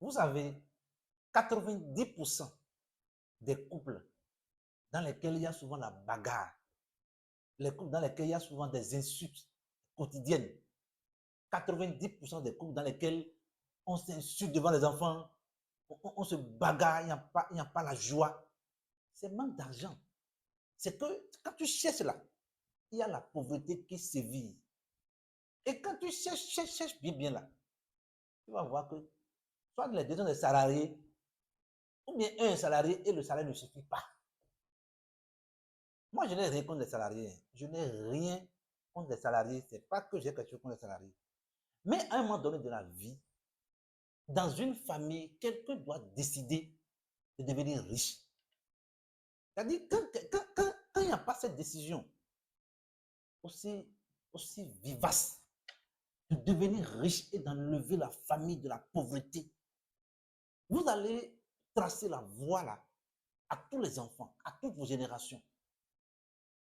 Vous avez 90% des couples dans lesquels il y a souvent la bagarre, les couples dans lesquels il y a souvent des insultes quotidiennes, 90% des couples dans lesquels on s'insulte devant les enfants, on se bagarre, il n'y a pas la joie. C'est manque d'argent. C'est que quand tu cherches là, il y a la pauvreté qui sévit. Et quand tu cherches bien là, tu vas voir que soit les deux sont des salariés, ou bien un salarié et le salaire ne suffit pas. Moi, je n'ai rien contre les salariés. Je n'ai rien contre les salariés. Ce n'est pas que j'ai quelque chose contre les salariés. Mais à un moment donné de la vie, dans une famille, quelqu'un doit décider de devenir riche. C'est-à-dire, quand il n'y a pas cette décision aussi, aussi vivace de devenir riche et d'enlever la famille de la pauvreté, vous allez tracer la voie là à tous les enfants, à toutes vos générations.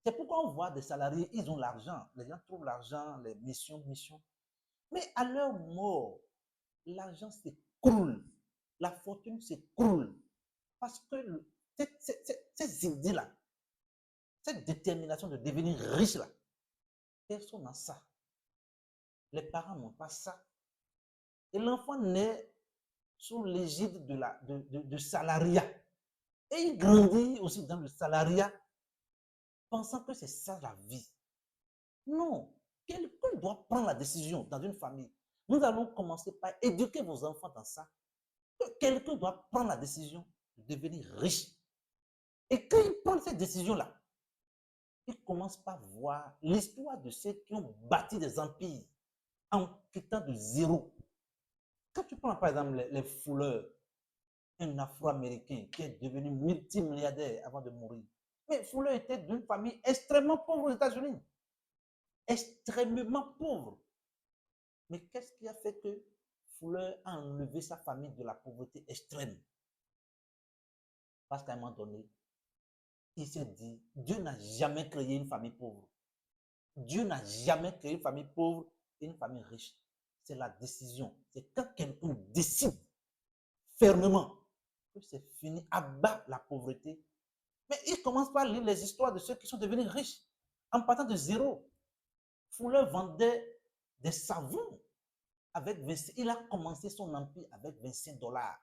C'est pourquoi on voit des salariés, ils ont l'argent. Les gens trouvent l'argent, les missions. Mais à leur mort, l'argent s'écroule. La fortune s'écroule. Parce que ces idées-là, cette détermination de devenir riche là, personne n'a ça. Les parents n'ont pas ça. Et l'enfant naît sous l'égide de salariat. Et il grandit aussi dans le salariat, pensant que c'est ça la vie. Non, quelqu'un doit prendre la décision dans une famille. Nous allons commencer par éduquer vos enfants dans ça. Quelqu'un doit prendre la décision de devenir riche. Et quand il prend cette décision-là, il commence par voir l'histoire de ceux qui ont bâti des empires en quittant de zéro. Quand tu prends par exemple les fouleurs, un Afro-Américain qui est devenu multimilliardaire avant de mourir. Mais Fuller était d'une famille extrêmement pauvre aux États-Unis. Extrêmement pauvre. Mais qu'est-ce qui a fait que Fuller a enlevé sa famille de la pauvreté extrême? Parce qu'à un moment donné, il s'est dit, Dieu n'a jamais créé une famille pauvre. Dieu n'a jamais créé une famille pauvre et une famille riche. C'est la décision. C'est quand quelqu'un décide fermement que c'est fini, abat la pauvreté. Mais il commence par lire les histoires de ceux qui sont devenus riches en partant de zéro. Fuller vendait des savons avec 25. Il a commencé son empire avec 25 $.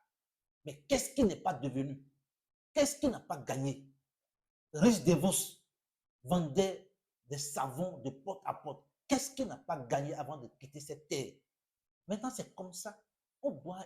Mais qu'est-ce qu'il n'est pas devenu? Qu'est-ce qu'il n'a pas gagné? Rich DeVos vendait des savons de porte à porte. Qu'est-ce qu'il n'a pas gagné avant de quitter cette terre? Maintenant, c'est comme ça. On doit